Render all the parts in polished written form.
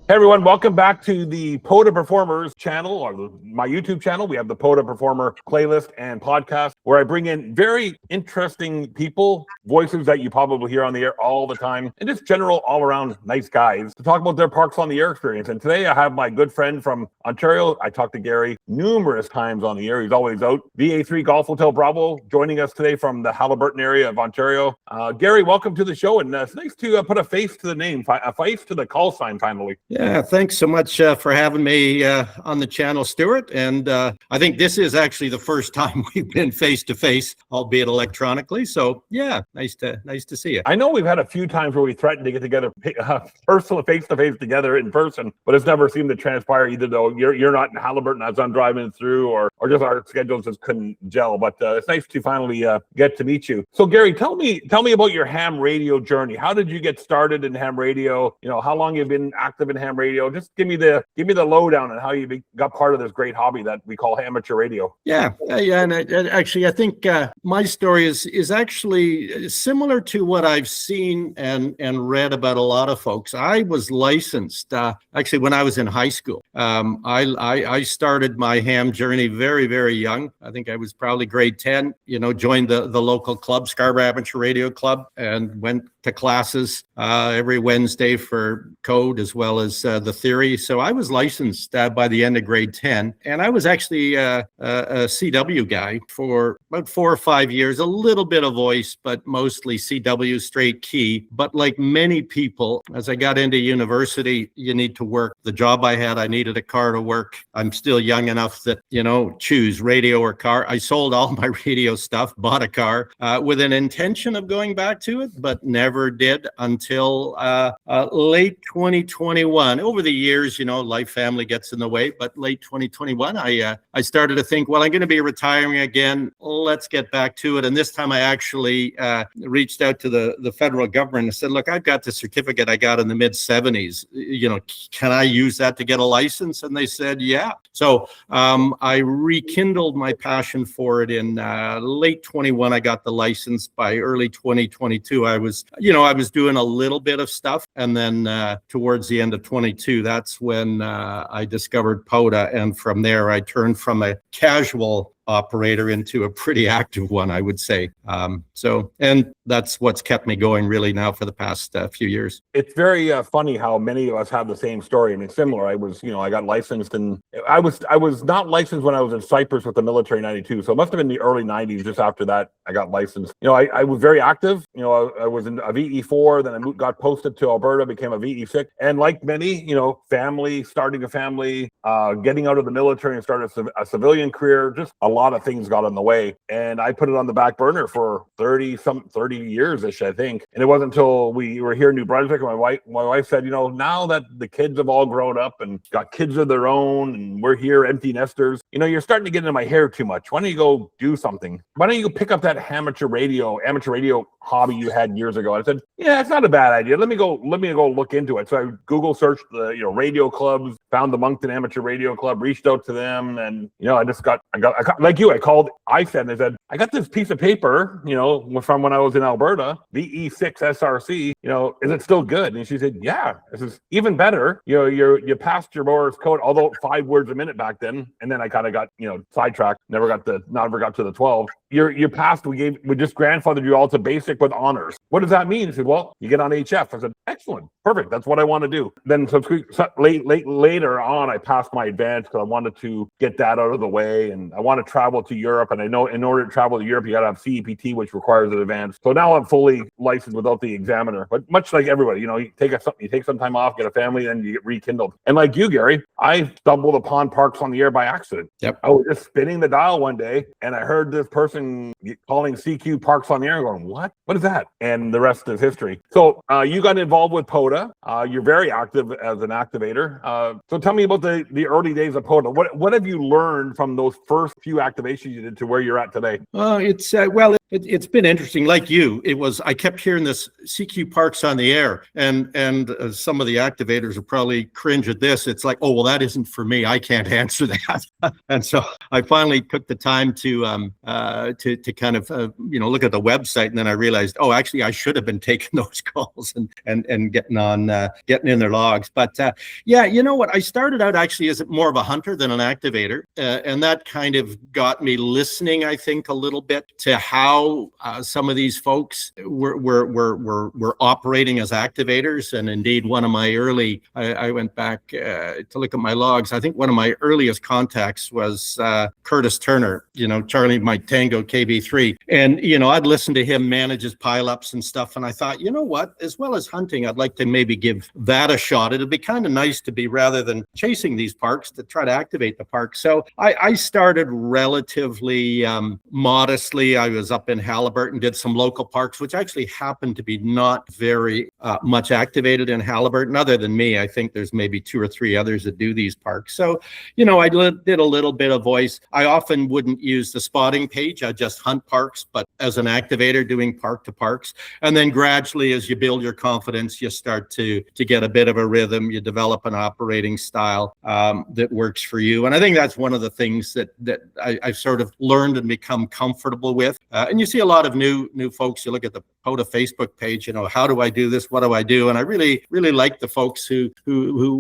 Hey everyone, welcome back to the POTA Performers channel, or my YouTube channel. We have the POTA Performer playlist and podcast where I bring in very interesting people, voices that you probably hear on the air all the time, and just general all-around nice guys to talk about their Parks on the Air experience. And today I have my good friend from Ontario. I talked to Gary numerous times on the air. He's always out. VA3 Golf Hotel Bravo joining us today from the Haliburton area of Ontario. Gary, welcome to the show, and it's nice to put a face to the name, a face to the call sign finally. Yeah, thanks so much for having me on the channel, Stuart. And I think this is actually the first time we've been face to face, albeit electronically. So yeah, nice to see you. I know we've had a few times where we threatened to get together, personal face to face together in person, but it's never seemed to transpire. Either though you're not in Haliburton as I'm driving through, or just our schedules just couldn't gel. But it's nice to finally get to meet you. So Gary, tell me about your ham radio journey. How did you get started in ham radio? You know, how long you've been active in ham radio? Just give me the lowdown on how you got part of this great hobby that we call amateur radio. Yeah, and actually, I think my story is actually similar to what I've seen and read about a lot of folks. I was licensed actually when I was in high school. I started my ham journey very, very young. I think I was probably grade 10. You know, joined the local club, Scarborough Amateur Radio Club, and went to classes every Wednesday for code as well as the theory. So I was licensed by the end of grade 10, and I was actually a CW guy for about 4 or 5 years, a little bit of voice, but mostly CW, straight key. But like many people, as I got into university, you need to work. The job I had, I needed a car to work. I'm still young enough that, you know, choose radio or car. I sold all my radio stuff, bought a car with an intention of going back to it, but never did until late 2021. Over the years, you know, life, family gets in the way, but late 2021, I started to think, well, I'm going to be retiring again. Let's get back to it. And this time I actually reached out to the federal government and said, look, I've got the certificate I got in the mid 70s. You know, can I use that to get a license? And they said, yeah. So I rekindled my passion for it in late 21. I got the license. By early 2022, I was doing a little bit of stuff. And then towards the end of 22, that's when I discovered POTA. And from there, I turned from a casual operator into a pretty active one, I would say. And that's what's kept me going really now for the past few years. It's very funny how many of us have the same story. I mean, similar. I got licensed, and I was not licensed when I was in Cyprus with the military in 92. So it must have been the early 90s. Just after that, I got licensed. You know, I was very active. You know, I was in a VE4, then I got posted to Alberta, became a VE6. And like many, you know, starting a family, getting out of the military and starting a civilian career, just a lot of things got in the way, and I put it on the back burner for 30 years-ish, I think. And it wasn't until we were here in New Brunswick, and my wife said, you know, now that the kids have all grown up and got kids of their own, and we're here empty nesters, you know, you're starting to get into my hair too much. Why don't you go do something? Why don't you pick up that amateur radio hobby you had years ago? And I said, yeah, it's not a bad idea. Let me go look into it. So I Google searched the, you know, radio clubs, found the Moncton Amateur Radio Club, reached out to them, and you know, I got like you. I said, I got this piece of paper, you know, from when I was in Alberta, VE6 SRC, you know, is it still good? And she said, yeah, this is even better. You know, you passed your Morse code, although 5 words a minute back then. And then I kind of got, you know, sidetracked, never got to the 12. You passed, we just grandfathered you all to basic with honors. What does that mean? He said, well, you get on HF. I said, excellent, perfect. That's what I want to do. Then later on, I passed my advanced because I wanted to get that out of the way, and I want to travel to Europe. And I know in order to travel to Europe, you got to have CEPT, which requires an advance. So now I'm fully licensed without the examiner. But much like everybody, you know, you take some time off, get a family, then you get rekindled. And like you, Gary, I stumbled upon Parks on the Air by accident. Yep. I was just spinning the dial one day, and I heard this person calling CQ Parks on the Air, and going, what is that? And the rest is history. So you got involved with POTA. You're very active as an activator. So tell me about the early days of POTA. What have you learned from those first few activations you did to where you're at today? It's been interesting. Like you, I kept hearing this CQ Parks on the Air, and some of the activators will probably cringe at this. It's like, oh, well, that isn't for me. I can't answer that. And so I finally took the time to kind of look at the website, and then I realized, oh, actually, I should have been taking those calls and getting in their logs. But yeah, you know what? I started out actually as more of a hunter than an activator, and that kind of got me listening, I think, a little bit to how some of these folks were operating as activators. And indeed, one of my early, I went back to look at my logs. I think one of my earliest contacts was Curtis Turner, Charlie Mike Tango KB3. And, I'd listen to him manage his pileups and stuff. And I thought, you know what, as well as hunting, I'd like to maybe give that a shot. It'd be kind of nice to be, rather than chasing these parks, to try to activate the park. So I started relatively modestly. I was up in Halliburton, did some local parks, which actually happened to be not very much activated in Halliburton. Other than me, I think there's maybe 2 or 3 others that do these parks. So, I did a little bit of voice. I often wouldn't use the spotting page. I just hunt parks, but as an activator doing park to parks. And then gradually, as you build your confidence, you start to get a bit of a rhythm. You develop an operating style that works for you. And I think that's one of the things that I've sort of learned and become comfortable with. And you see a lot of new folks. You look at the POTA Facebook page, how do I do this? What do I do? And I really, really like the folks who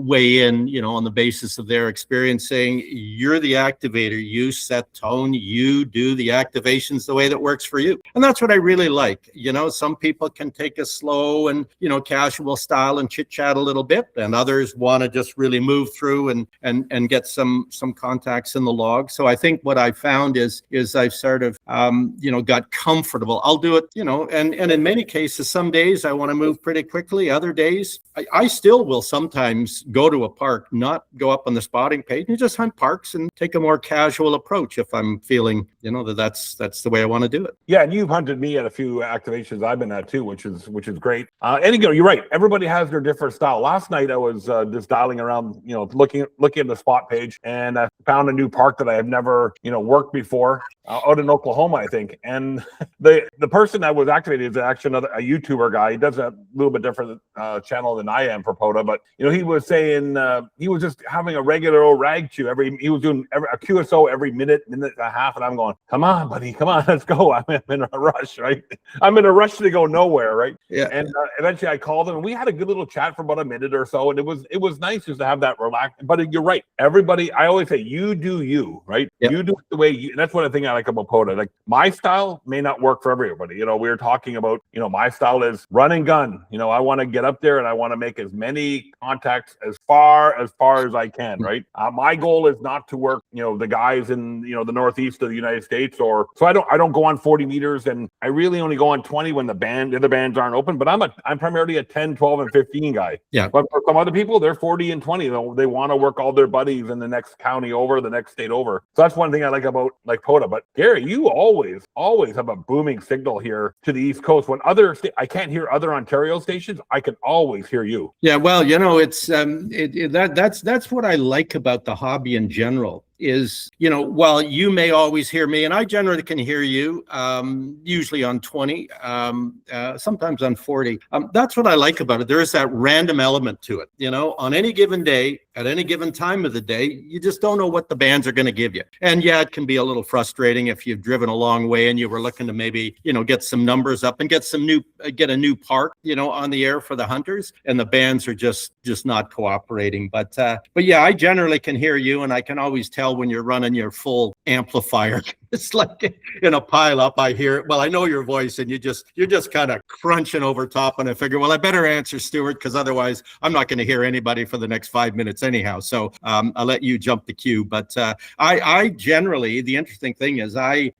weigh in, on the basis of their experience, saying, you're the activator, you set tone, you do the activations the way that works for you. And that's what I really like. Some people can take a slow and, casual style and chit chat a little bit, and others want to just really move through and get some contacts in the log. So I think what I found is I've sort of, got comfortable. I'll do it, and in many cases, some days I want to move pretty quickly. Other days, I still will sometimes go to a park, not go up on the spotting page, and just hunt parks and take a more casual approach if I'm feeling, that's the way I want to do it. Yeah, and you've hunted me at a few activations I've been at too, which is great. And you're right. Everybody has their different style. Last night I was just dialing around, looking at the spot page, and I found a new park that I have never, worked before out in Oklahoma, I think. And the person that was activated is actually a YouTuber guy. He does a little bit different channel than I am for POTA, but he was saying he was just having a regular old rag chew he was doing a QSO every minute and a half, and I'm going, come on, buddy, come on, let's go. I'm in a rush, right? I'm in a rush to go nowhere, right? Yeah. And eventually I called him, and we had a good little chat for about a minute or so, and it was nice just to have that relaxed. But you're right, everybody. I always say, you do you, right? Yep. You do it the way you. And that's one of the things I like about POTA. Like, my style may not work for everybody. We were talking about, my style is run and gun. I want to get up there and I want to make as many contacts as far as I can, right? My goal is not to work, the guys in, the northeast of the United States, so I don't go on 40 meters, and I really only go on 20 when the other bands aren't open. But I'm primarily a 10, 12, and 15 guy. Yeah. But for some other people, they're 40 and 20. They want to work all their buddies in the next county over, the next state over. So that's one thing I like about POTA. But Gary, you always have a booming signal here to the East Coast. When I can't hear other Ontario stations, I can always hear you. Yeah, well, it's that's what I like about the hobby in general. Is, while you may always hear me, and I generally can hear you, usually on 20, sometimes on 40. That's what I like about it. There is that random element to it. On any given day, at any given time of the day, you just don't know what the bands are going to give you. And yeah, it can be a little frustrating if you've driven a long way and you were looking to maybe, get some numbers up and get a new park, on the air for the hunters, and the bands are just not cooperating. But yeah, I generally can hear you, and I can always tell when you're running your full amplifier. It's like in a pile up, I hear it. Well, I know your voice, and you're just kind of crunching over top, and I figure, well, I better answer Stuart, because otherwise I'm not going to hear anybody for the next 5 minutes anyhow. So I'll let you jump the queue. But I generally, the interesting thing is I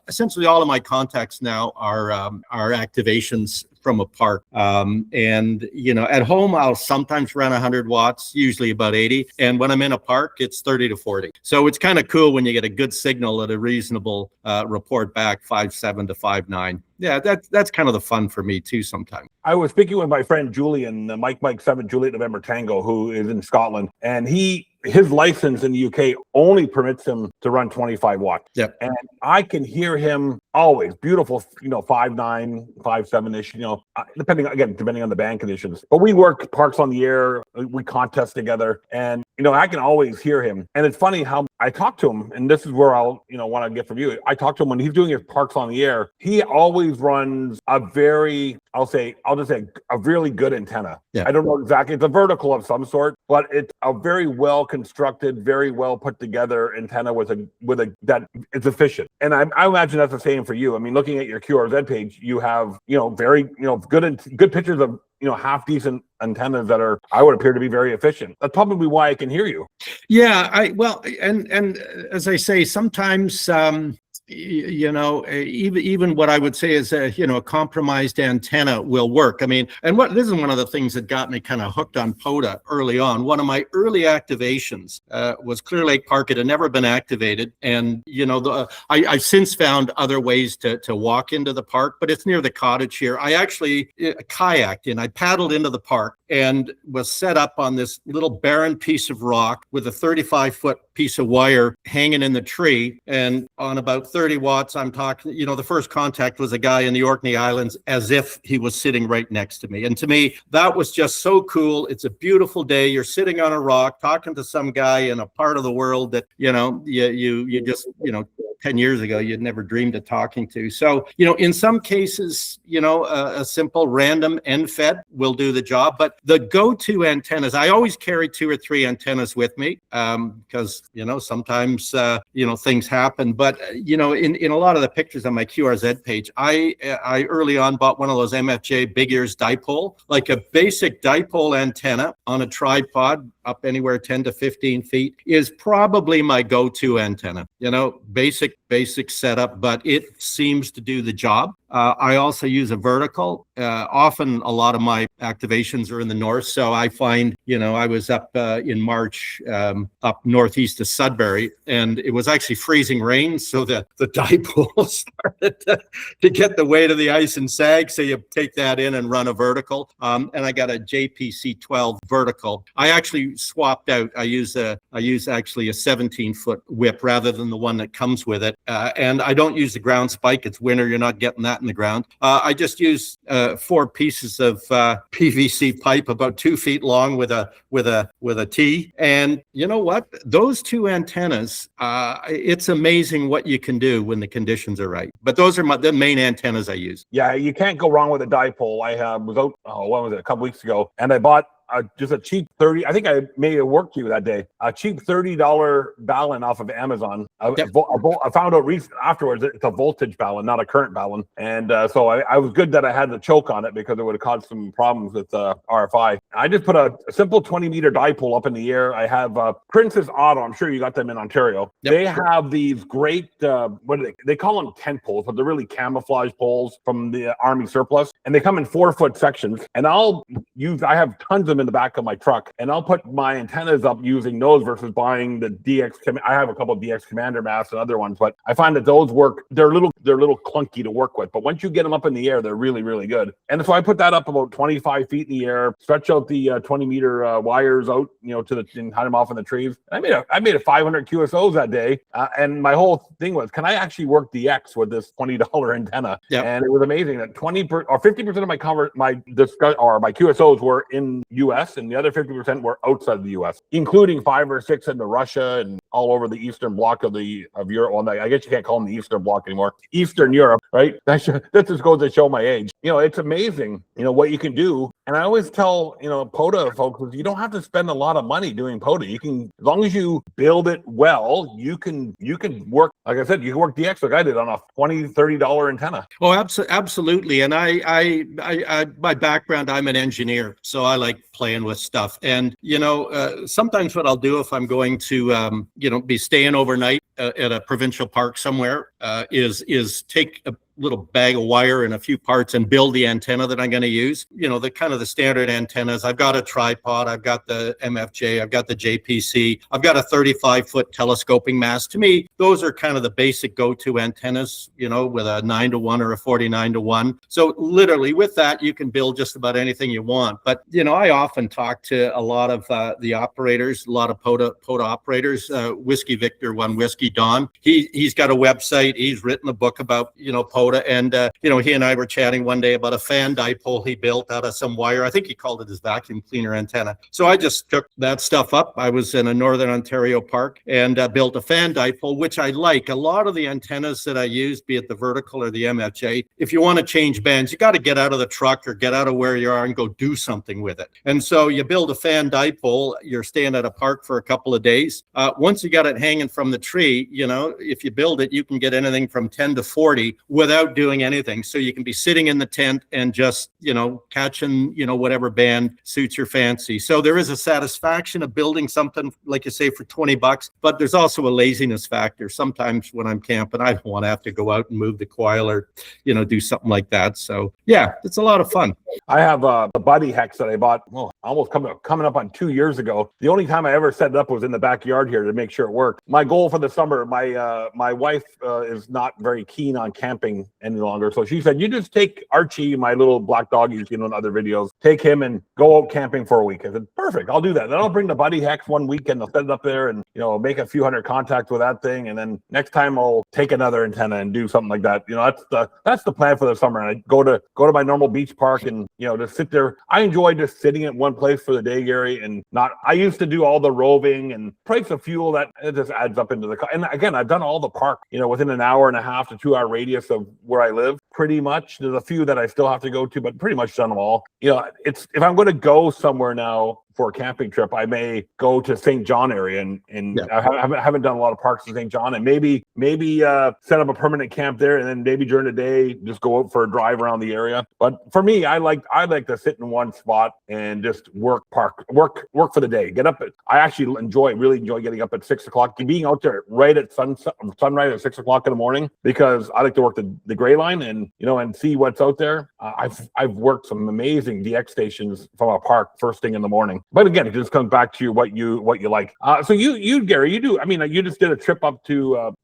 essentially all of my contacts now are activations from a park. And, at home, I'll sometimes run 100 watts, usually about 80. And when I'm in a park, it's 30 to 40. So it's kind of cool when you get a good signal at a reasonable report back, 5.7 to 5.9. Yeah, that's kind of the fun for me too sometimes. I was speaking with my friend Julian, Mike 7 Juliet November Tango, who is in Scotland, and his license in the UK only permits him to run 25 watts. Yep. And I can hear him always beautiful, 5.9, 5.7-ish, depending on the band conditions. But we work parks on the air, we contest together, and I can always hear him. And it's funny how I talk to him, and this is where I'll, want to get from you. I talk to him when he's doing his parks on the air. He always runs a very, I'll just say a really good antenna. Yeah. I don't know exactly. It's a vertical of some sort, but it's a very well constructed, very well put together antenna with a that it's efficient. And I imagine that's the same for you. I mean, looking at your QRZ page, you have, very, good pictures of, half decent antennas that I would appear to be very efficient. That's probably why I can hear you. Yeah, and as I say, sometimes even what I would say is a compromised antenna will work. I mean, and this is one of the things that got me kind of hooked on POTA early on. One of my early activations was Clear Lake Park. It had never been activated, and I've since found other ways to walk into the park, but it's near the cottage here. I actually kayaked in. I paddled into the park and was set up on this little barren piece of rock with a 35-foot piece of wire hanging in the tree, and on about 30 watts, I'm talking, the first contact was a guy in the Orkney Islands as if he was sitting right next to me. And to me, that was just so cool. It's a beautiful day. You're sitting on a rock talking to some guy in a part of the world that, you just, 10 years ago, you'd never dreamed of talking to. So, in some cases, a simple random end fed will do the job. But the go-to antennas, I always carry 2 or 3 antennas with me because, sometimes, things happen. But, in a lot of the pictures on my QRZ page, I early on bought one of those MFJ big ears dipole, like a basic dipole antenna on a tripod up anywhere 10 to 15 feet is probably my go-to antenna. Basic setup, but it seems to do the job. I also use a vertical. Often a lot of my activations are in the north. So I find, I was up in March up northeast of Sudbury, and it was actually freezing rain. So the dipole started to get the weight of the ice and sag. So you take that in and run a vertical. And I got a JPC 12 vertical. I actually swapped out. I use actually a 17-foot whip rather than the one that comes with it. And I don't use the ground spike. It's winter. You're not getting that in the ground. I just use 4 pieces of PVC pipe about 2 feet long with a T. And you know what? Those 2 antennas, it's amazing what you can do when the conditions are right. But those are the main antennas I use. Yeah, you can't go wrong with a dipole. I was out, when was it? A couple weeks ago, and I bought just a cheap 30. I think I may have worked you that day. A cheap $30 balun off of Amazon. I found out afterwards it's a voltage balun, not a current balun. And so I was good that I had the choke on it because it would have caused some problems with RFI. I just put a simple 20-meter dipole up in the air. I have Princess Auto. I'm sure you got them in Ontario. Yep. They have these great, what do they call them tent poles, but they're really camouflage poles from the Army surplus. And they come in 4-foot sections. And I have tons of them in the back of my truck, and I'll put my antennas up using those versus buying the DX. I have a couple of DX Commander masts and other ones, but I find that those work. They're a little clunky to work with, but once you get them up in the air, they're really, really good. And so I put that up about 25 feet in the air, stretch out the 20-meter wires out, and hide them off in the trees. I made a 500 QSOs that day, and my whole thing was, can I actually work DX with this $20 antenna? Yep. And it was amazing that 50% of my QSOs were in US, and the other 50% were outside the US, including 5 or 6 into Russia and all over the eastern bloc of Europe. Well, I guess you can't call them the Eastern Bloc anymore. Eastern Europe, right? That just goes to show my age. It's amazing, what you can do. And I always tell, POTA folks, you don't have to spend a lot of money doing POTA. You can, as long as you build it well, you can work, like I said, you can work DX like I did on a $20, $30 antenna. Oh, absolutely. And I my background, I'm an engineer, so I like playing with stuff. And, sometimes what I'll do if I'm going to, be staying overnight at a provincial park somewhere, is take a little bag of wire and a few parts and build the antenna that I'm going to use. The kind of the standard antennas. I've got a tripod, I've got the MFJ, I've got the JPC, I've got a 35-foot telescoping mast. To me, those are kind of the basic go-to antennas, with a 9-to-1 or a 49-to-1. So literally with that, you can build just about anything you want. But, I often talk to a lot of the operators, a lot of POTA operators, Whiskey Victor 1 Whiskey Don. He's got a website. He's written a book about, POTA. POTA, and he and I were chatting one day about a fan dipole he built out of some wire. I think he called it his vacuum cleaner antenna. So I just took that stuff up. I was in a Northern Ontario park and built a fan dipole, which I like. A lot of the antennas that I use, be it the vertical or the MFJ, if you want to change bands, you got to get out of the truck or get out of where you are and go do something with it. And so you build a fan dipole, you're staying at a park for a couple of days. Once you got it hanging from the tree, if you build it, you can get anything from 10 to 40 without doing anything. So you can be sitting in the tent and just, catching, whatever band suits your fancy. So there is a satisfaction of building something, like you say, for $20, but there's also a laziness factor. Sometimes when I'm camping, I don't want to have to go out and move the coil or, do something like that. So yeah, it's a lot of fun. I have a Buddy Hex that I bought almost coming up on 2 years ago. The only time I ever set it up was in the backyard here to make sure it worked. My goal for the summer, my wife is not very keen on camping any longer. So she said, you just take Archie, my little black dog you've seen on other videos, take him and go out camping for a week. I said, perfect, I'll do that. Then I'll bring the Buddy Hex one weekend, I'll set it up there and, make a few hundred contacts with that thing. And then next time I'll take another antenna and do something like that. That's the plan for the summer. And I go to my normal beach park and, just sit there. I enjoy just sitting at one place for the day, Gary, and I used to do all the roving and price of fuel that it just adds up into the, and again, I've done all the park, within an hour and a half to 2 hour radius of where I live, pretty much. There's a few that I still have to go to, but pretty much done them all. If I'm going to go somewhere now for a camping trip, I may go to St. John area and I haven't done a lot of parks in St. John, and maybe set up a permanent camp there, and then maybe during the day just go out for a drive around the area. But for me, I like to sit in one spot and just work for the day. Get up I actually really enjoy getting up at 6 o'clock, being out there right at sunrise at 6 o'clock in the morning, because I like to work the gray line and see what's out there. I've worked some amazing DX stations from a park first thing in the morning. But again, it just comes back to what you like. So you Gary, you just did a trip up to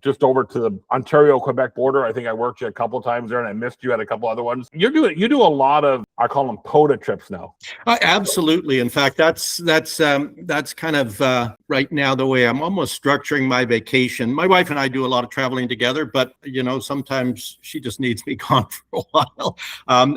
just over to the Ontario-Quebec border. I think I worked you a couple of times there, and I missed you at a couple other ones. You do a lot of, I call them POTA trips now. Absolutely. In fact, that's kind of right now the way I'm almost structuring my vacation. My wife and I do a lot of traveling together, but sometimes she just needs me gone for a while.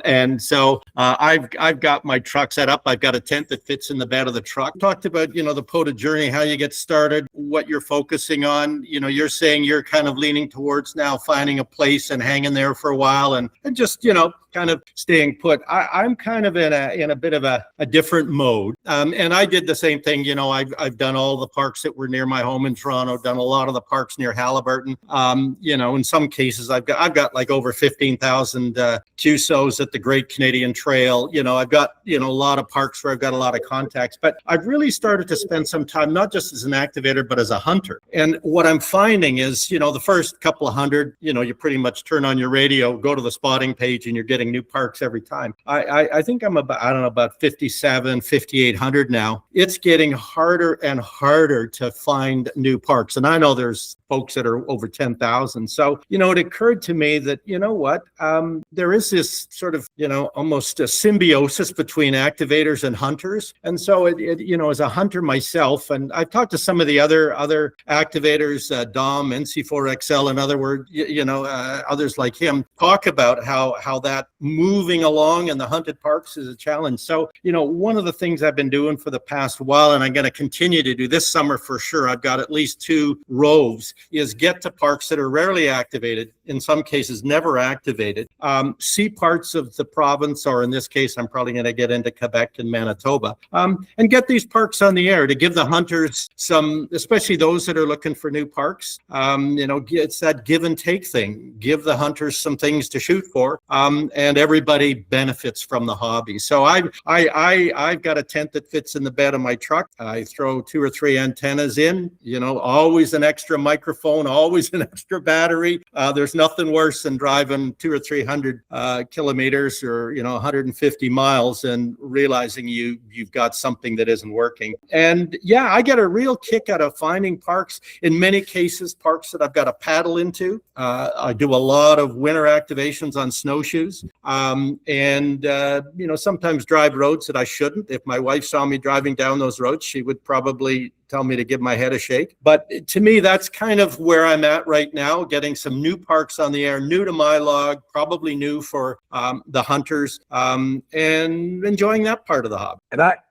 And so I've got my truck set up. I've got a tent that fits in the bed of the truck. Talked about, the POTA journey, how you get started, what you're focusing on. You're saying you're kind of leaning towards now finding a place and hanging there for a while and just, kind of staying put. I'm kind of in a bit of a different mode. And I did the same thing. I've done all the parks that were near my home in Toronto, done a lot of the parks near Halliburton. In some cases I've got like over 15,000 QSOs at the Great Canadian Trail. I've got, a lot of parks where I've got a lot of contacts, but I've really started to spend some time, not just as an activator, but as a hunter. And what I'm finding is, the first couple of hundred, you pretty much turn on your radio, go to the spotting page, and you're getting new parks every time. I think I'm about 57, 5,800 now. It's getting harder and harder to find new parks. And I know there's folks that are over 10,000. So, it occurred to me that, there is this sort of, almost a symbiosis between activators and hunters. And so as a hunter myself, and I've talked to some of the other activators, Dom, NC4XL, in other words, others like him, talk about how that moving along in the hunted parks is a challenge. So, one of the things I've been doing for the past while, and I'm going to continue to do this summer for sure, I've got at least 2 roves, is get to parks that are rarely activated, in some cases never activated, see parts of the province, or in this case, I'm probably going to get into Quebec and Manitoba, and get these parks on the air to give the hunters some, especially those that are looking for new parks, it's that give and take thing. Give the hunters some things to shoot for, and everybody benefits from the hobby. So I've got a tent that fits in the bed of my truck. I throw 2 or 3 antennas in, always an extra microphone, always an extra battery. There's nothing worse than driving 200 or 300 kilometers or 150 miles and realizing you've got something that isn't working. And yeah, I get a real kick out of finding parks. In many cases, parks that I've got to paddle into. I do a lot of winter activations on snowshoes, and sometimes drive roads that I shouldn't. If my wife saw me driving down those roads, she would probably tell me to give my head a shake. But to me, that's kind of where I'm at right now, getting some new parks on the air, new to my log, probably new for the hunters, and enjoying that part of the hobby.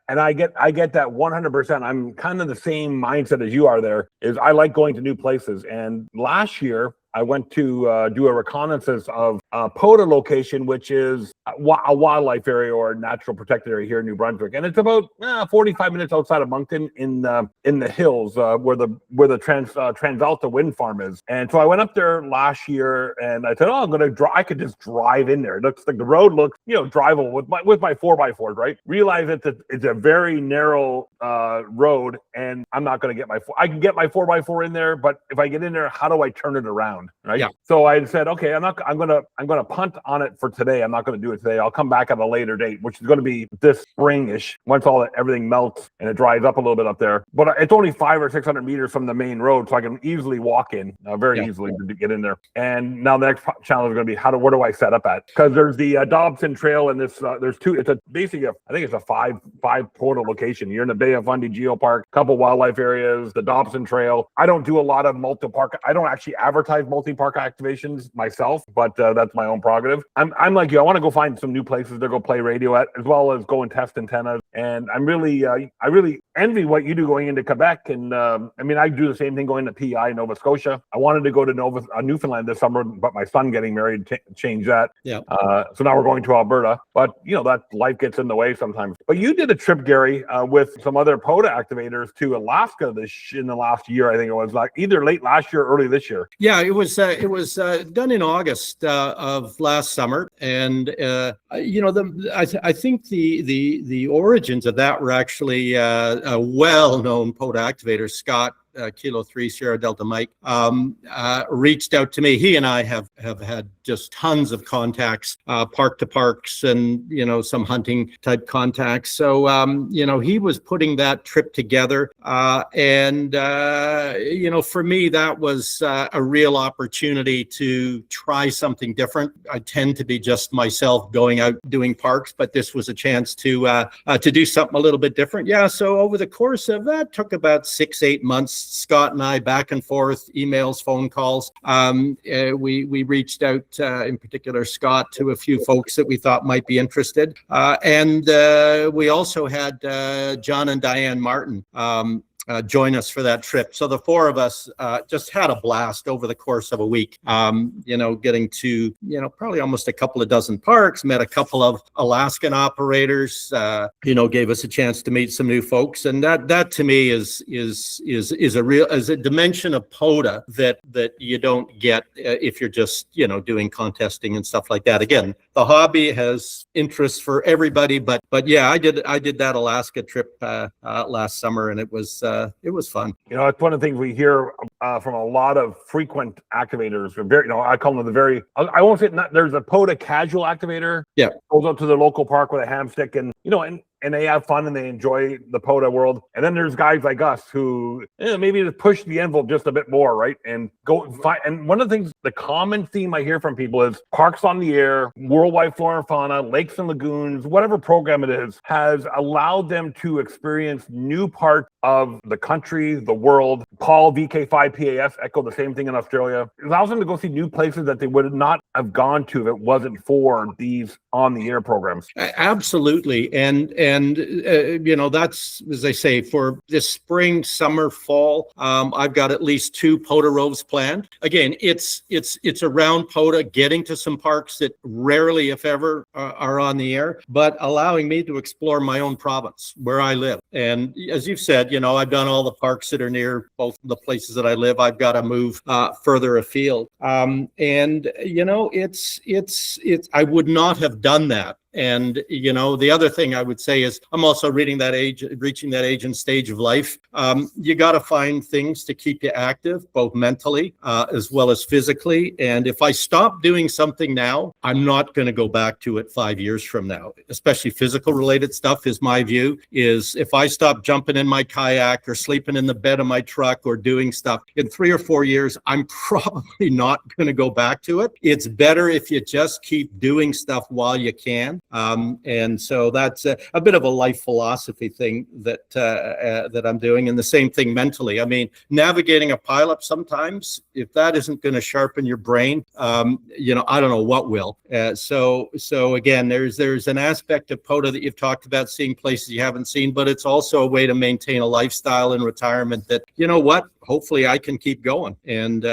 And I get that 100%. I'm kind of the same mindset as you are there, is I like going to new places. And last year I went to do a reconnaissance of POTA location, which is a wildlife area or natural protected area here in New Brunswick. And it's about 45 minutes outside of Moncton in the hills where the TransAlta wind farm is. And so I went up there last year and I said, I could just drive in there. It looks like the road looks, drivable with my 4x4s, right? Realize it's a very narrow road and I'm not going to get I can get my 4x4 in there, but if I get in there, how do I turn it around? Right. Yeah. So I said, okay, I'm gonna punt on it for today. I'm not gonna do it today. I'll come back at a later date, which is gonna be this spring-ish, once everything melts and it dries up a little bit up there. But it's only 500 or 600 meters from the main road, so I can easily walk in very easily to get in there. And now the next challenge is gonna be where do I set up at? Because there's the Dobson Trail and this there's two. It's basically I think it's a five POTA location. You're in the Bay of Fundy Geopark, couple wildlife areas, the Dobson Trail. I don't do a lot of multi-park. I don't actually advertise multi-park activations myself, but that's my own prerogative. I'm like you. I want to go find some new places to go play radio at, as well as go and test antennas. And I really envy what you do going into Quebec. And I do the same thing going to PI Nova Scotia. I wanted to go to Newfoundland this summer, but my son getting married changed that. Yeah. So now we're going to Alberta. But that life gets in the way sometimes. But you did a trip, Gary, with some other POTA activators to Alaska in the last year. I think it was like either late last year or early this year. Yeah, it was done in August of last summer, and I think the origins of that were actually a well-known POTA activator, Scott. Kilo 3 Sierra Delta Mike reached out to me. He and I have had just tons of contacts, park to parks, and some hunting type contacts. So he was putting that trip together, and for me that was a real opportunity to try something different. I tend to be just myself going out doing parks, but this was a chance to do something a little bit different. Yeah. So over the course of that, took about 6-8 months. Scott and I back and forth, emails, phone calls. We reached out, in particular, Scott, to a few folks that we thought might be interested. And we also had John and Diane Martin join us for that trip. So the four of us just had a blast over the course of a week, getting to, probably almost a couple of dozen parks, met a couple of Alaskan operators, gave us a chance to meet some new folks. And that to me is a dimension of POTA that you don't get if you're just, doing contesting and stuff like that. Again, the hobby has interests for everybody, but yeah, I did that Alaska trip last summer, and it was fun. It's one of the things we hear from a lot of frequent activators. Very, I call them I won't say there's a POTA casual activator. Yeah, goes up to the local park with a hamstick, and and they have fun and they enjoy the POTA world. And then there's guys like us who maybe just push the envelope just a bit more, right? And go find. And one of the things, the common theme I hear from people is parks on the air, worldwide flora and fauna, lakes and lagoons, whatever program it is, has allowed them to experience new parts of the country, the world. Paul, VK5PAS, echo the same thing in Australia. It allows them to go see new places that they would not have gone to if it wasn't for these on the air programs. Absolutely. And that's, as I say, for this spring, summer, fall, I've got at least 2 POTA roves planned. Again, it's around POTA, getting to some parks that rarely, if ever, are on the air, but allowing me to explore my own province where I live. And as you've said, I've done all the parks that are near both the places that I live. I've got to move further afield. I would not have done that. And, the other thing I would say is I'm also reaching that age and stage of life. You got to find things to keep you active, both mentally as well as physically. And if I stop doing something now, I'm not going to go back to it 5 years from now, especially physical related stuff is my view, is if I stop jumping in my kayak or sleeping in the bed of my truck or doing stuff in 3 or 4 years, I'm probably not going to go back to it. It's better if you just keep doing stuff while you can. And so that's a bit of a life philosophy thing that I'm doing. And the same thing mentally. I mean, navigating a pileup sometimes, if that isn't going to sharpen your brain, I don't know what will. So again, there's an aspect of POTA that you've talked about, seeing places you haven't seen, but it's also a way to maintain a lifestyle in retirement that, you know what, hopefully I can keep going. And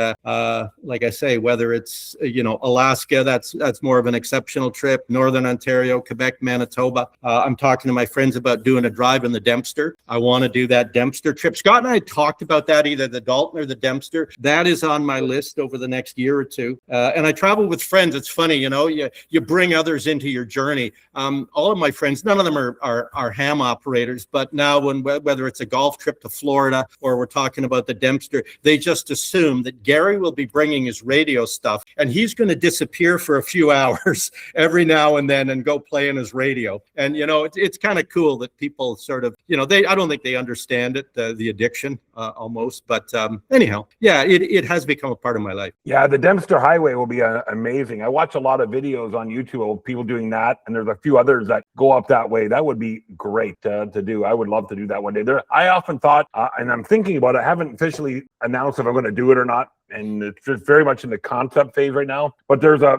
like I say, whether it's, Alaska, that's more of an exceptional trip, Northern Ontario, Quebec, Manitoba. I'm talking to my friends about doing a drive in the Dempster. I want to do that Dempster trip. Scott and I talked about that, either the Dalton or the Dempster. That is on my list over the next year or two. And I travel with friends. It's funny, you bring others into your journey. All of my friends, none of them are ham operators, but now whether it's a golf trip to Florida or we're talking about the Dempster, they just assume that Gary will be bringing his radio stuff and he's going to disappear for a few hours every now and then and go play in his radio. And it's kind of cool that people sort of, I don't think they understand it, the addiction almost, but anyhow, yeah, it has become a part of my life. Yeah, the Dempster Highway will be amazing. I watch a lot of videos on YouTube of people doing that, and there's a few others that go up that way. That would be great to do. I would love to do that one day. I often thought, and I'm thinking about it, I haven't officially announced if I'm going to do it or not, and it's just very much in the concept phase right now. But there's a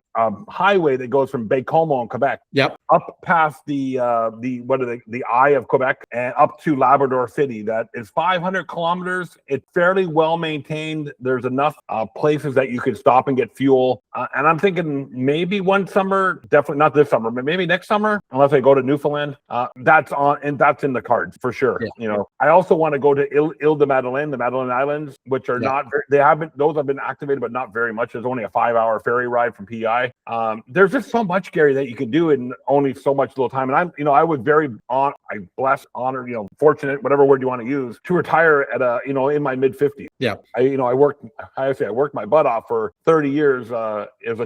highway that goes from Baie-Comeau in Quebec, up past the eye of Quebec and up to Labrador City. That is 500 kilometers. It's fairly well maintained. There's enough places that you could stop and get fuel. And I'm thinking maybe one summer, definitely not this summer, but maybe next summer, unless I go to Newfoundland. That's in the cards for sure. Yeah. I also want to go to Ile de Madeleine, the Madeleine Islands, which are those have been activated, but not very much. There's only a 5-hour ferry ride from PEI. There's just so much, Gary, that you can do in only so much little time. And I was very blessed, honored, fortunate, whatever word you want to use, to retire at in my mid 50s. Yeah. I worked my butt off for 30 years as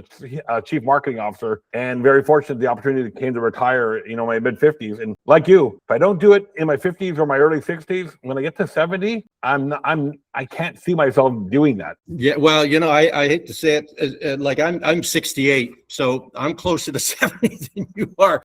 a chief marketing officer, and very fortunate the opportunity came to retire, my mid 50s. And like you, if I don't do it in my 50s or my early 60s, when I get to 70, I can't see myself doing that. Yeah, well, I hate to say it, like I'm 68, so I'm closer to 70 than you are.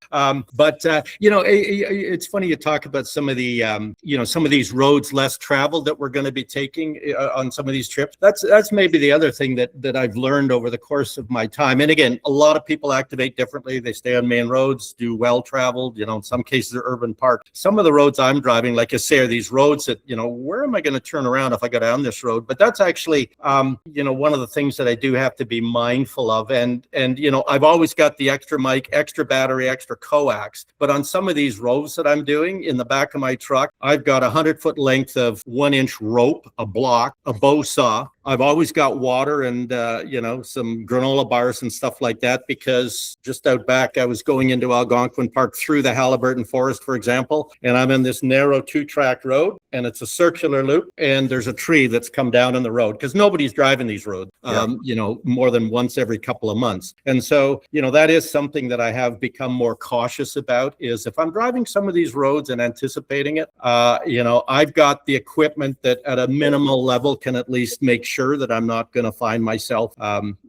But it's funny you talk about some of the, some of these roads less traveled that we're going to be taking on some of these trips. That's maybe the other thing that I've learned over the course of my time. And again, a lot of people activate differently. They stay on main roads, do well traveled. In some cases are urban park. Some of the roads I'm driving, like I say, are these roads that where am I going to turn around if I go down this road? But that's actually one of the things that I do have to be mindful of. And I've always got the extra mic, extra battery, extra coax. But on some of these roads that I'm doing in the back of my truck, I've got 100-foot length of 1-inch rope, a block, a bow saw. I've always got water and, some granola bars and stuff like that, because just out back, I was going into Algonquin Park through the Halliburton Forest, for example, and I'm in this narrow 2-track road, and it's a circular loop, and there's a tree that's come down in the road because nobody's driving these roads, more than once every couple of months. And so, that is something that I have become more cautious about, is if I'm driving some of these roads and anticipating it, I've got the equipment that at a minimal level can at least make sure that I'm not going to find myself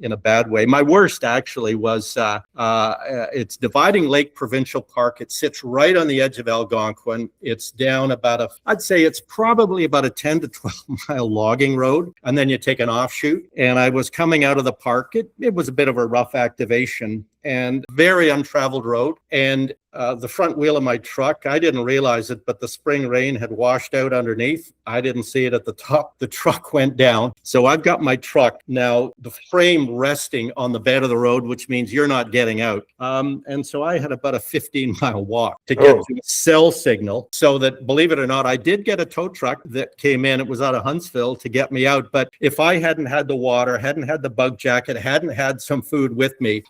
in a bad way. My worst actually was it's Dividing Lake Provincial Park. It sits right on the edge of Algonquin. It's down I'd say it's probably about a 10 to 12 mile logging road. And then you take an offshoot. And I was coming out of the park. It was a bit of a rough activation and very untraveled road. And the front wheel of my truck, I didn't realize it, but the spring rain had washed out underneath. I didn't see it at the top. The truck went down. So I've got my truck now, the frame resting on the bed of the road, which means you're not getting out. And so I had about a 15-mile walk to get to a cell signal, so that, believe it or not, I did get a tow truck that came in. It was out of Huntsville to get me out. But if I hadn't had the water, hadn't had the bug jacket, hadn't had some food with me,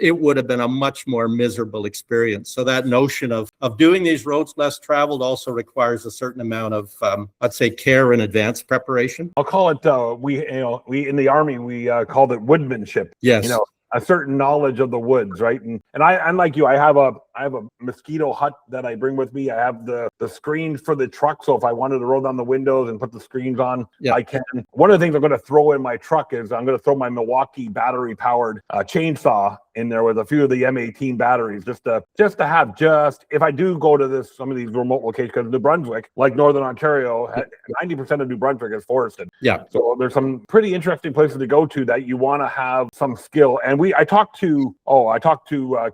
it would have been a much more miserable experience. So that notion of doing these roads less traveled also requires a certain amount of, I'd say, care and advanced preparation. I'll call it, we in the Army, we called it woodmanship. Yes. A certain knowledge of the woods, right? And I, unlike you, I have a mosquito hut that I bring with me. I have the screens for the truck, so if I wanted to roll down the windows and put the screens on, I can. One of the things I'm going to throw in my truck is I'm going to throw my Milwaukee battery powered chainsaw in there with a few of the M18 batteries, just to have if I do go to some of these remote locations, because New Brunswick, like Northern Ontario, 90% of New Brunswick is forested. Yeah. So there's some pretty interesting places to go to that you want to have some skill. And I talked to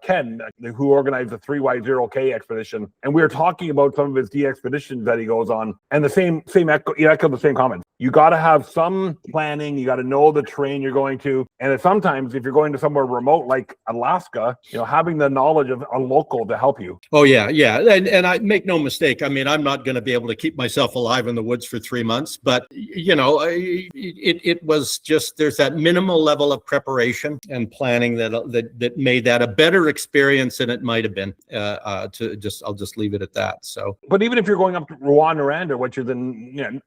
Ken, who organized the 3Y0K expedition, and we were talking about some of his DXpeditions that he goes on, and echoed the same comments. You got to have some planning. You got to know the terrain you're going to. And sometimes if you're going to somewhere remote like Alaska, having the knowledge of a local to help you. Oh, yeah. Yeah. And I make no mistake. I mean, I'm not going to be able to keep myself alive in the woods for 3 months, but, it was just, there's that minimal level of preparation and planning that made that a better experience than it might have been. I'll just leave it at that. So, but even if you're going up to Rouen-Noranda, which is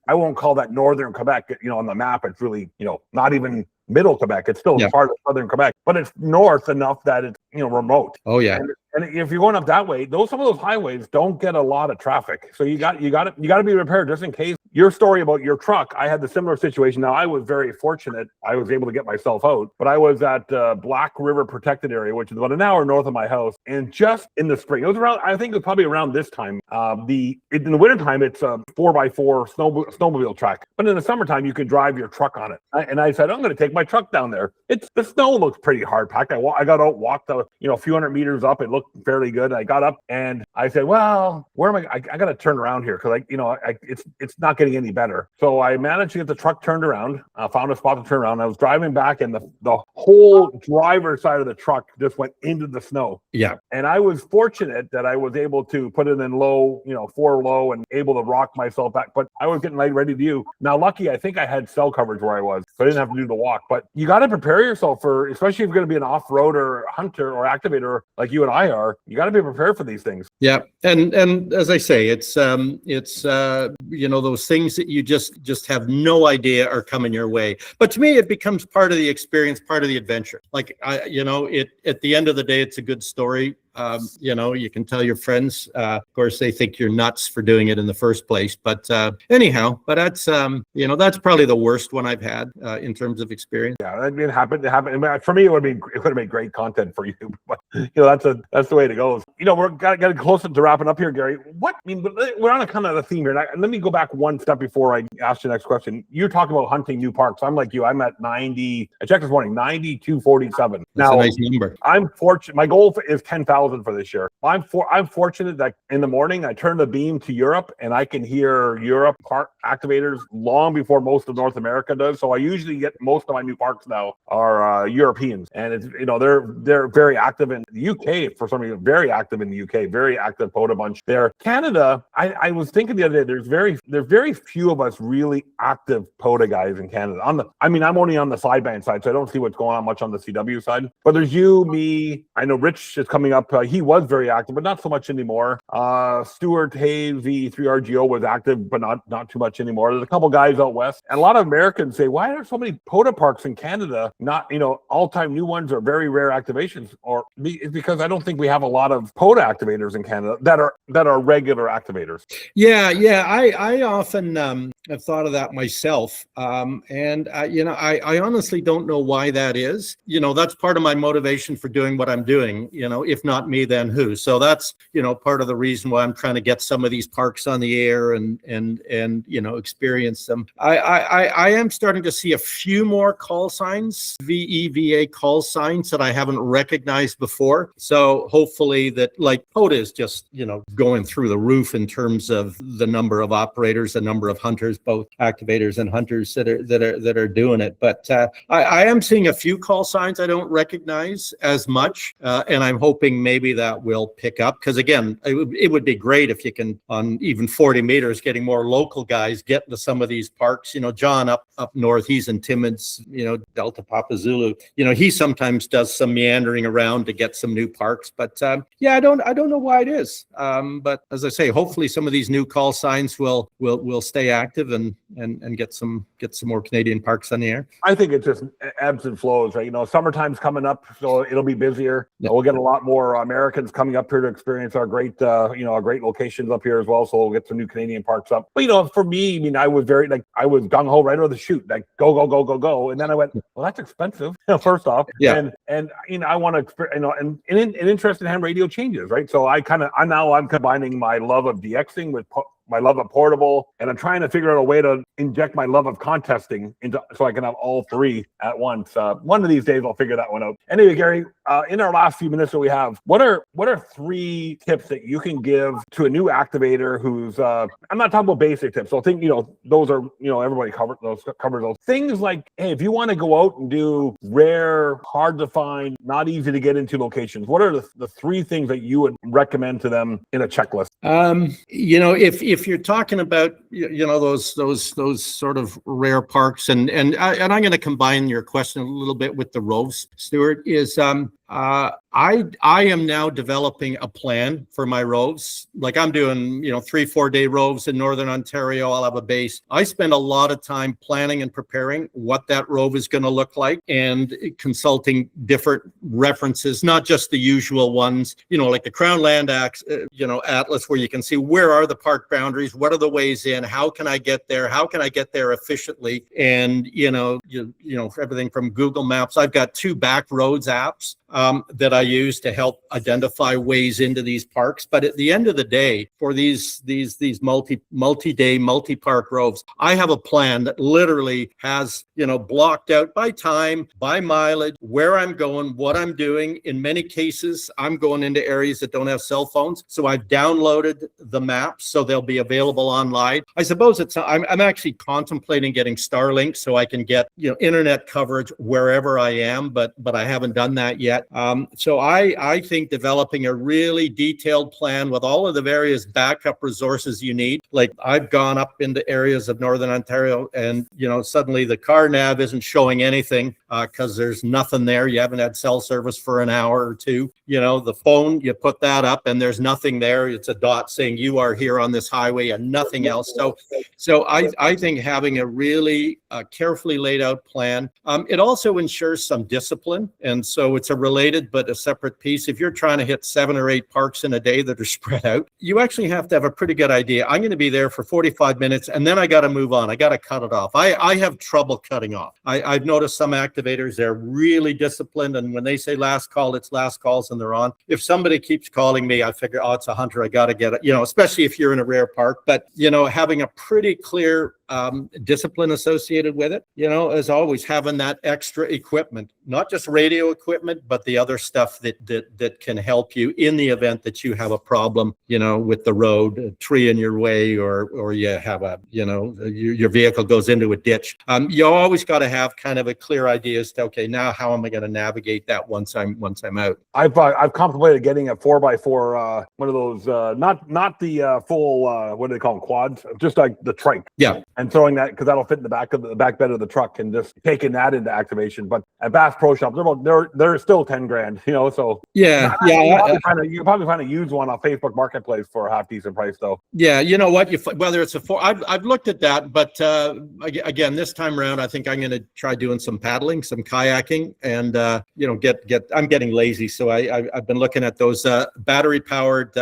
I won't call that northern Quebec, on the map, it's really, not even middle Quebec. It's still part of southern Quebec, but it's north enough that it's, remote. Oh, yeah. And if you're going up that way, some of those highways don't get a lot of traffic. So you got to be prepared just in case. Your story about your truck, I had the similar situation. Now, I was very fortunate. I was able to get myself out, but I was at Black River Protected Area, which is about an hour north of my house. And just in the spring, I think it was probably around this time. In the wintertime, it's a 4x4 snowmobile track. But in the summertime, you can drive your truck on it. And I said, I'm going to take my truck down there. The snow looks pretty hard packed. I got out, walked a few hundred meters up. It looked fairly good. I got up and I said, well, where am I? I got to turn around here because it's not getting any better. So I managed to get the truck turned around, found a spot to turn around. I was driving back and the whole driver's side of the truck just went into the snow. Yeah. And I was fortunate that I was able to put it in low, 4 low and able to rock myself back. But I was getting ready to do. Now, lucky, I think I had cell coverage where I was, so I didn't have to do the walk. But you got to prepare yourself especially if you're going to be an off-roader, hunter, or activator like you and I are, you got to be prepared for these things. Yeah. And as I say, it's those things that you just have no idea are coming your way. But to me, it becomes part of the experience, part of the adventure. Like, at the end of the day, it's a good story. You can tell your friends, of course, they think you're nuts for doing it in the first place. But anyhow, that's probably the worst one I've had in terms of experience. Yeah, it happened. For me, it would have made great content for you. But, that's the way it goes. We're getting closer to wrapping up here, Gary. We're on a kind of a theme here. And let me go back one step before I ask the next question. You're talking about hunting new parks. I'm like you. I'm at 90. I checked this morning, 9247. That's a nice number. I'm fortunate. My goal is 10,000 for this year. I'm fortunate that in the morning I turn the beam to Europe and I can hear Europe park activators long before most of North America does. So I usually get most of my new parks now are Europeans, and it's they're very active in the UK for some reason. Very active in the UK. Very active POTA bunch there. Canada. I was thinking the other day. There's very few of us really active POTA guys in Canada. I'm only on the sideband side, so I don't see what's going on much on the CW side. But there's you, me. I know Rich is coming up. He was very active, but not so much anymore. Stuart Hayes, VA3GHB was active, but not too much anymore. There's a couple guys out west. And a lot of Americans say, why are there so many POTA parks in Canada? Not, all-time new ones are very rare activations. It's because I don't think we have a lot of POTA activators in Canada that are regular activators. Yeah. I often have thought of that myself. I honestly don't know why that is. That's part of my motivation for doing what I'm doing. If not me, then who? So that's, part of the reason why I'm trying to get some of these parks on the air and experience them. I am starting to see a few more call signs, VEVA call signs that I haven't recognized before. So hopefully that, like, POTA is just, going through the roof in terms of the number of operators, the number of hunters, both activators and hunters that are doing it. But I am seeing a few call signs I don't recognize as much, and I'm hoping maybe that will pick up, because again, it would would be great if you can, on even 40 meters, getting more local guys get into some of these parks. John up north, he's in Timmins, Delta Papa Zulu. He sometimes does some meandering around to get some new parks. But I don't know why it is. But as I say, hopefully some of these new call signs will stay active and get some more Canadian parks on the air. I think it just ebbs and flows, right? Summertime's coming up, so it'll be busier. Yeah. We'll get a lot more Americans coming up here to experience our great, our great locations up here as well. So we'll get some new Canadian parks up. But for me, I was I was gung ho right out of the chute, like go, and then I went, well, that's expensive. First off, yeah, and I want to experience, and interest in ham radio changes, right? So I'm combining my love of DXing with my love of portable, and I'm trying to figure out a way to inject my love of contesting into, so I can have all three at once. One of these days I'll figure that one out. Anyway, Gary, in our last few minutes that we have, what are 3 tips that you can give to a new activator who's I'm not talking about basic tips. So I think those are everybody covers those things, like, hey, if you want to go out and do rare, hard to find, not easy to get into locations, what are the 3 things that you would recommend to them in a checklist? If you're talking about those sort of rare parks, and I'm going to combine your question a little bit with the roves, Stuart, is I am now developing a plan for my roves. Like, I'm doing 3-4 day roves in Northern Ontario. I'll have a base. I spend a lot of time planning and preparing what that rove is going to look like, and consulting different references, not just the usual ones, like the Crown Land Atlas, where you can see where are the park boundaries, what are the ways in, how can I get there efficiently, and everything from Google Maps. I've got 2 Back Roads apps that I use to help identify ways into these parks. But at the end of the day, for these multi-day, multi-park roves, I have a plan that literally has, blocked out by time, by mileage, where I'm going, what I'm doing. In many cases, I'm going into areas that don't have cell phones. So I've downloaded the maps so they'll be available online. I suppose I'm actually contemplating getting Starlink so I can get, internet coverage wherever I am, but I haven't done that yet. So I think developing a really detailed plan with all of the various backup resources you need. Like, I've gone up into areas of Northern Ontario and, suddenly the car nav isn't showing anything because there's nothing there. You haven't had cell service for an hour or two. The phone, you put that up and there's nothing there. It's a dot saying you are here on this highway and nothing else. So I think having a really carefully laid out plan, it also ensures some discipline. And so it's a related but a separate piece. If you're trying to hit 7 or 8 parks in a day that are spread out, you actually have to have a pretty good idea. I'm going to be there for 45 minutes and then I got to move on. I got to cut it off. I have trouble cutting off. I've noticed some activators, they're really disciplined. And when they say last call, it's last calls and they're on. If somebody keeps calling me, I figure, it's a hunter. I got to get it, especially if you're in a rare park. But, having a pretty clear discipline associated with it, as always, having that extra equipment, not just radio equipment, but the other stuff that can help you in the event that you have a problem, with the road, a tree in your way, or you have your vehicle goes into a ditch. You always got to have kind of a clear idea as to, okay, now how am I going to navigate that once I'm out? I've contemplated getting a 4x4, one of those, not the full, what do they call them, quads, just like the trike. Yeah. And throwing that, because that'll fit in the back bed of the truck, and just taking that into activation. But at Bass Pro Shop, they're still 10 grand, so yeah. You probably find a used one on Facebook Marketplace for a half decent price, though. Yeah, you know what? Whether it's I've looked at that, but again, this time around, I think I'm going to try doing some paddling, some kayaking, and I'm getting lazy, so I've been looking at those battery powered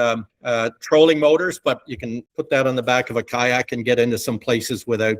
trolling motors, but you can put that on the back of a kayak and get into some places without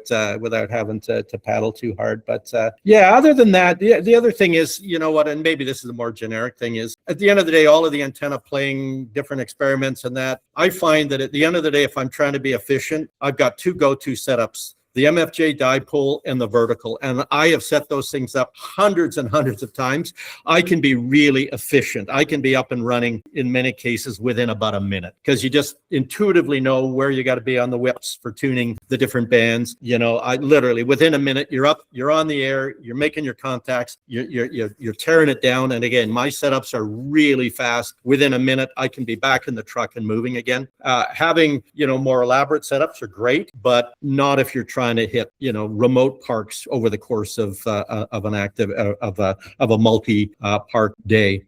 having to paddle too hard. But other than that, the other thing is, and maybe this is a more generic thing, is at the end of the day, all of the antenna playing different experiments and that, I find that at the end of the day, if I'm trying to be efficient, I've got 2 go-to setups: the MFJ dipole and the vertical. And I have set those things up hundreds and hundreds of times. I can be really efficient. I can be up and running in many cases within about a minute, because you just intuitively know where you got to be on the whips for tuning the different bands. I literally within a minute you're up, you're on the air, you're making your contacts, you're tearing it down. And again, my setups are really fast. Within a minute, I can be back in the truck and moving again. Having more elaborate setups are great, but not if you're trying to hit remote parks over the course of an active of a multi park day.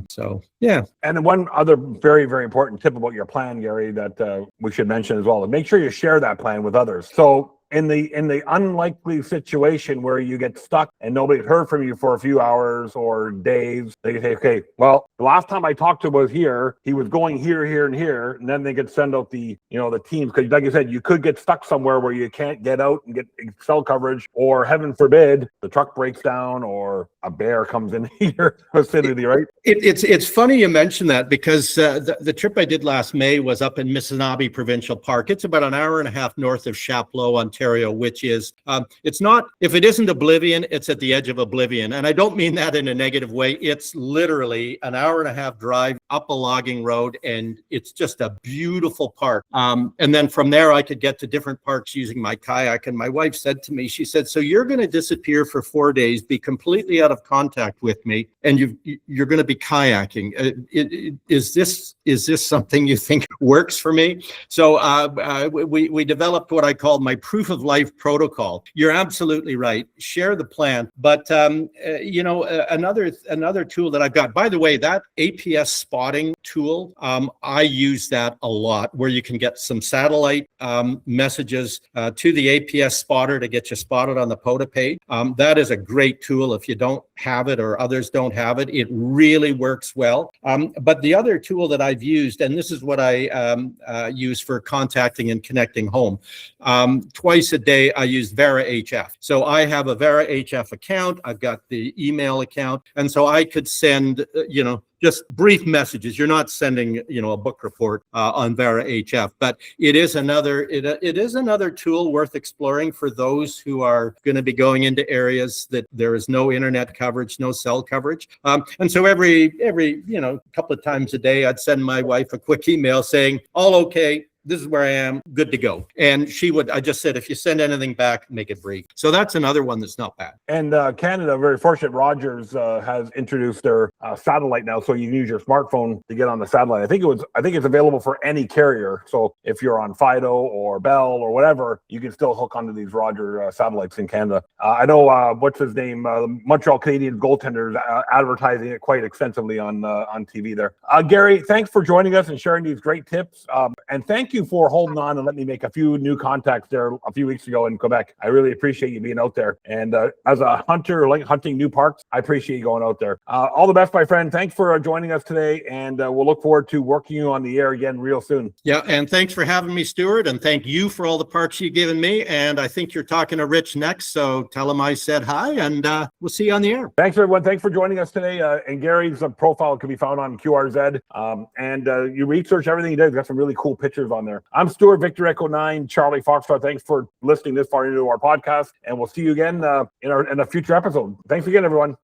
So yeah. And one other very, very important tip about your plan, Gary, that we should mention as well: make sure you share that plan with others. So in the unlikely situation where you get stuck and nobody's heard from you for a few hours or days, they say, okay, well, the last time I talked to him was here, he was going here, here, and here, and then they could send out the teams, because like you said, you could get stuck somewhere where you can't get out and get cell coverage, or heaven forbid, the truck breaks down or a bear comes in your vicinity, right? It's funny you mention that, because the trip I did last May was up in Missinaibi Provincial Park. It's about an hour and a half north of Chapleau, Ontario, which is, it's not, if it isn't oblivion, it's at the edge of oblivion. And I don't mean that in a negative way. It's literally an hour and a half drive up a logging road, and it's just a beautiful park. And then from there, I could get to different parks using my kayak. And my wife said to me, she said, so you're going to disappear for 4 days, be completely out of contact with me, and you're going to be kayaking. Is this something you think works for me? So we developed what I called my proof of life protocol. You're absolutely right. Share the plan. But another tool that I've got, by the way, that APS spotting tool, I use that a lot, where you can get some satellite messages to the APS spotter to get you spotted on the POTA page. That is a great tool if you don't have it or others don't have it. It really works well. But the other tool that I've used, and this is what I use for contacting and connecting home, twice a day, I use Vera HF. So I have a Vera HF account. I've got the email account. And so I could send, just brief messages. You're not sending, a book report on Vera HF, but it is another tool worth exploring for those who are going to be going into areas that there is no internet coverage, no cell coverage. And so every couple of times a day, I'd send my wife a quick email saying, all okay, this is where I am, good to go. And I just said, if you send anything back, make it brief. So that's another one that's not bad. And Canada, very fortunate, Rogers has introduced their satellite now, so you can use your smartphone to get on the satellite. I think it's available for any carrier. So if you're on Fido or Bell or whatever, you can still hook onto these Roger satellites in Canada. I know, what's his name? Montreal Canadiens goaltenders advertising it quite extensively on TV there. Gary, thanks for joining us and sharing these great tips. And thank you for holding on and letting me make a few new contacts there a few weeks ago in Quebec. I really appreciate you being out there. And as a hunter, like hunting new parks, I appreciate you going out there. All the best, my friend. Thanks for joining us today. And we'll look forward to working you on the air again real soon. Yeah. And thanks for having me, Stuart. And thank you for all the parks you've given me. And I think you're talking to Rich next. So tell him I said hi, and we'll see you on the air. Thanks, everyone. Thanks for joining us today. And Gary's profile can be found on QRZ. And you research everything he does. Got some really cool pictures on there. I'm Stuart, Victor Echo 9, Charlie Foxtrot. Thanks for listening this far into our podcast, and we'll see you again in a future episode. Thanks again, everyone.